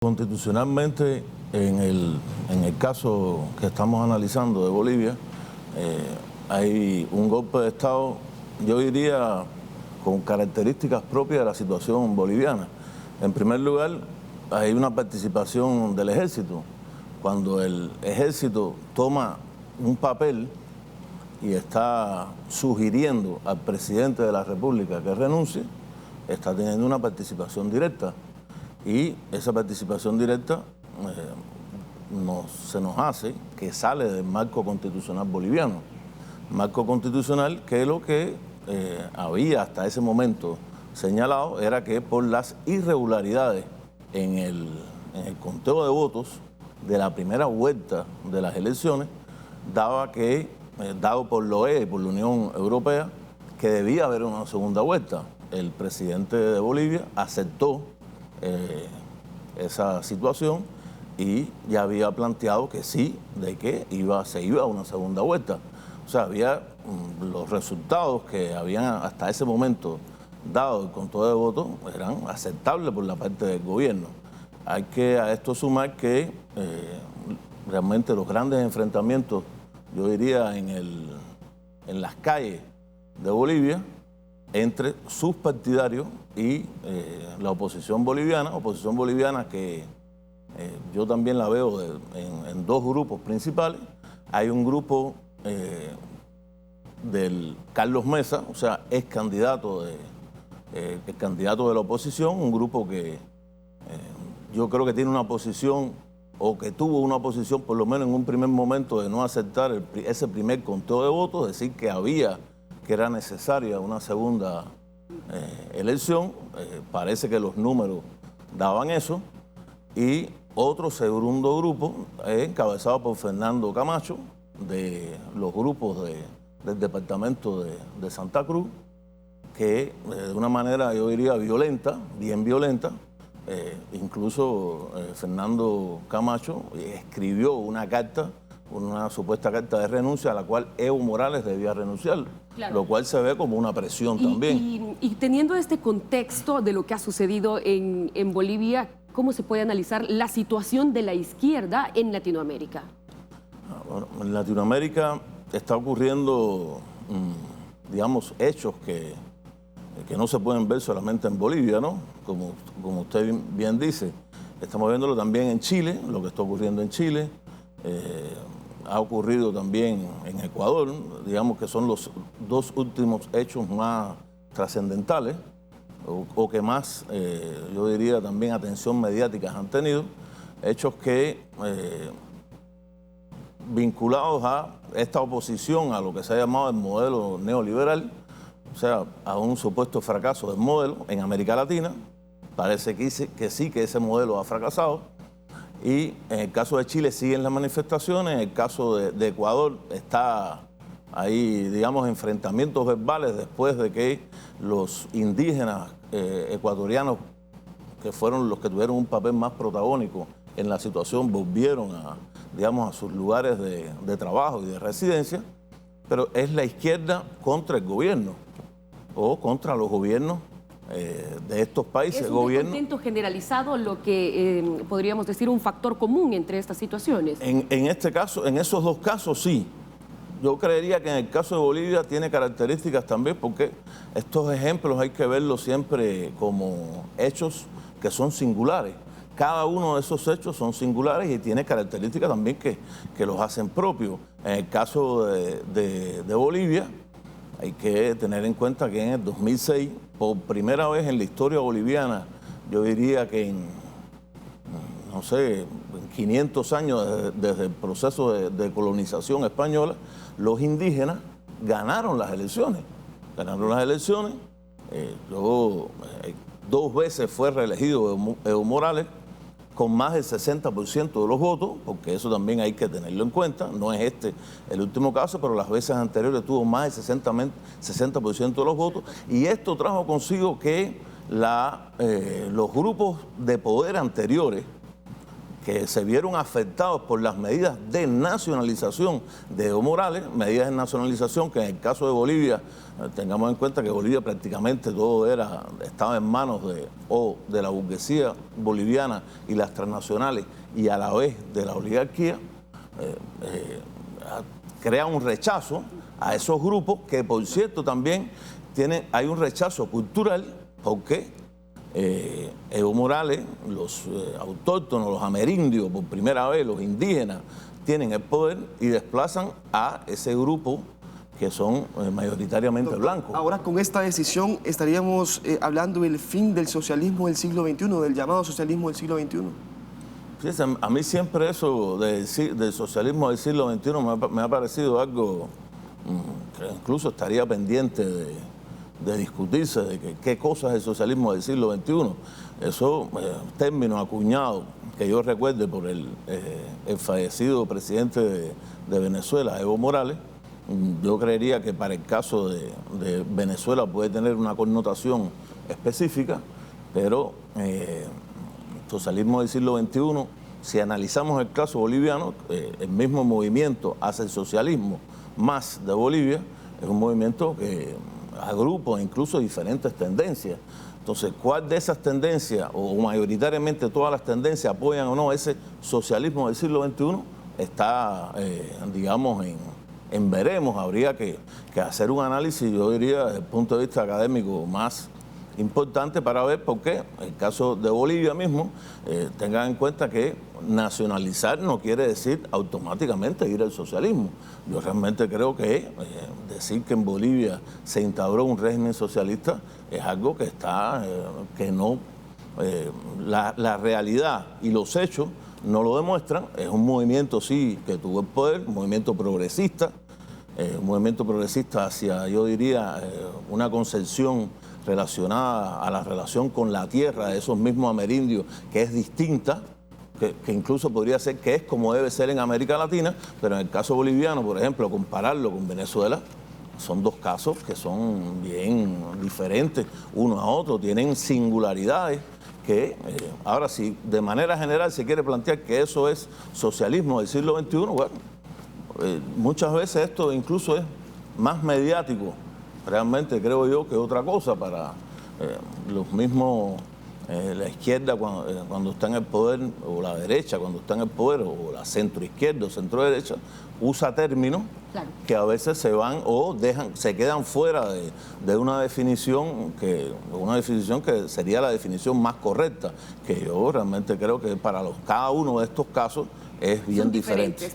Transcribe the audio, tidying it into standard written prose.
Constitucionalmente, en el caso que estamos analizando de Bolivia, hay un golpe de Estado, yo diría, con características propias de la situación boliviana. En primer lugar, hay una participación del ejército. Cuando el ejército toma un papel y está sugiriendo al presidente de la República que renuncie, está teniendo una participación directa. Y esa participación directa se nos hace que sale del marco constitucional boliviano. Marco constitucional que lo que había hasta ese momento señalado era que por las irregularidades en el conteo de votos de la primera vuelta de las elecciones, dado por la OEA y por la Unión Europea, que debía haber una segunda vuelta. El presidente de Bolivia aceptó esa situación y ya había planteado que sí, de que se iba a una segunda vuelta. O sea, había los resultados que habían hasta ese momento dado el conteo de votos eran aceptables por la parte del gobierno. Hay que a esto sumar que realmente los grandes enfrentamientos, yo diría, en las calles de Bolivia, entre sus partidarios y la oposición boliviana que yo también la veo en dos grupos principales. Hay un grupo del Carlos Mesa, o sea, el candidato de la oposición, un grupo que yo creo que tiene una posición, o que tuvo una posición por lo menos en un primer momento, de no aceptar ese primer conteo de votos, decir que era necesaria una segunda elección. Parece que los números daban eso. Y otro segundo grupo, encabezado por Fernando Camacho, de los grupos del departamento de Santa Cruz, que de una manera, yo diría, violenta, bien violenta, incluso Fernando Camacho escribió una carta, una supuesta carta de renuncia a la cual Evo Morales debía renunciar, claro, lo cual se ve como una presión también. Y teniendo este contexto de lo que ha sucedido en Bolivia, ¿cómo se puede analizar la situación de la izquierda en Latinoamérica? Bueno, en Latinoamérica está ocurriendo, digamos, hechos que no se pueden ver solamente en Bolivia, ¿no? Como usted bien dice, estamos viéndolo también en Chile, lo que está ocurriendo en Chile. Ha ocurrido también en Ecuador, digamos que son los dos últimos hechos más trascendentales o que más, yo diría, también atención mediática han tenido, hechos que vinculados a esta oposición a lo que se ha llamado el modelo neoliberal, o sea, a un supuesto fracaso del modelo en América Latina. Parece que sí, que ese modelo ha fracasado. Y en el caso de Chile siguen las manifestaciones, en el caso de Ecuador está ahí, digamos, enfrentamientos verbales después de que los indígenas ecuatorianos, que fueron los que tuvieron un papel más protagónico en la situación, volvieron a sus lugares de trabajo y de residencia. Pero es la izquierda contra el gobierno o contra los gobiernos de estos países. ¿Es un descontento generalizado lo que podríamos decir un factor común entre estas situaciones? En este caso, en esos dos casos sí. Yo creería que en el caso de Bolivia tiene características también, porque estos ejemplos hay que verlos siempre como hechos que son singulares. Cada uno de esos hechos son singulares y tiene características también que los hacen propios. En el caso de Bolivia, hay que tener en cuenta que en el 2006, por primera vez en la historia boliviana, yo diría que en 500 años desde el proceso de colonización española, los indígenas ganaron las elecciones. Luego, 2 veces fue reelegido Evo Morales, con más del 60% de los votos, porque eso también hay que tenerlo en cuenta. No es este el último caso, pero las veces anteriores tuvo más del 60% de los votos. Y esto trajo consigo que los grupos de poder anteriores que se vieron afectados por las medidas de nacionalización de Evo Morales, medidas de nacionalización que en el caso de Bolivia, tengamos en cuenta que Bolivia prácticamente todo estaba en manos de la burguesía boliviana y las transnacionales y a la vez de la oligarquía, crea un rechazo a esos grupos que, por cierto, también hay un rechazo cultural porque Evo Morales, los autóctonos, los amerindios, por primera vez los indígenas, tienen el poder y desplazan a ese grupo que son mayoritariamente blancos. Ahora, con esta decisión, estaríamos hablando del fin del socialismo del siglo XXI, del llamado socialismo del siglo XXI. Fíjense, a mí siempre eso del socialismo del siglo XXI me ha parecido algo que incluso estaría pendiente de discutirse, de qué cosa es el socialismo del siglo XXI. Eso, término acuñado, que yo recuerde por el fallecido presidente de Venezuela, Evo Morales. Yo creería que para el caso de Venezuela puede tener una connotación específica, pero socialismo del siglo XXI, si analizamos el caso boliviano, el mismo movimiento hacia el socialismo más de Bolivia es un movimiento que agrupa incluso diferentes tendencias. Entonces, ¿cuál de esas tendencias, o mayoritariamente todas las tendencias, apoyan o no ese socialismo del siglo XXI? Está, digamos, en veremos. Habría que hacer un análisis, yo diría, desde el punto de vista académico más importante para ver por qué, en el caso de Bolivia mismo, tengan en cuenta que nacionalizar no quiere decir automáticamente ir al socialismo. Yo realmente creo que decir que en Bolivia se instauró un régimen socialista es algo que la realidad y los hechos no lo demuestran. Es un movimiento, sí, que tuvo el poder, un movimiento progresista hacia, yo diría, una concepción relacionada a la relación con la tierra de esos mismos amerindios, que es distinta, que incluso podría ser que es como debe ser en América Latina, pero en el caso boliviano, por ejemplo, compararlo con Venezuela, son dos casos que son bien diferentes uno a otro, tienen singularidades que, ahora si de manera general se quiere plantear que eso es socialismo del siglo XXI, bueno, muchas veces esto incluso es más mediático, realmente creo yo, que otra cosa para los mismos, la izquierda cuando está en el poder, o la derecha cuando está en el poder, o la centroizquierda o centroderecha, usa términos que a veces se van o se quedan fuera de una definición que sería la definición más correcta, que yo realmente creo que para cada uno de estos casos es bien diferente.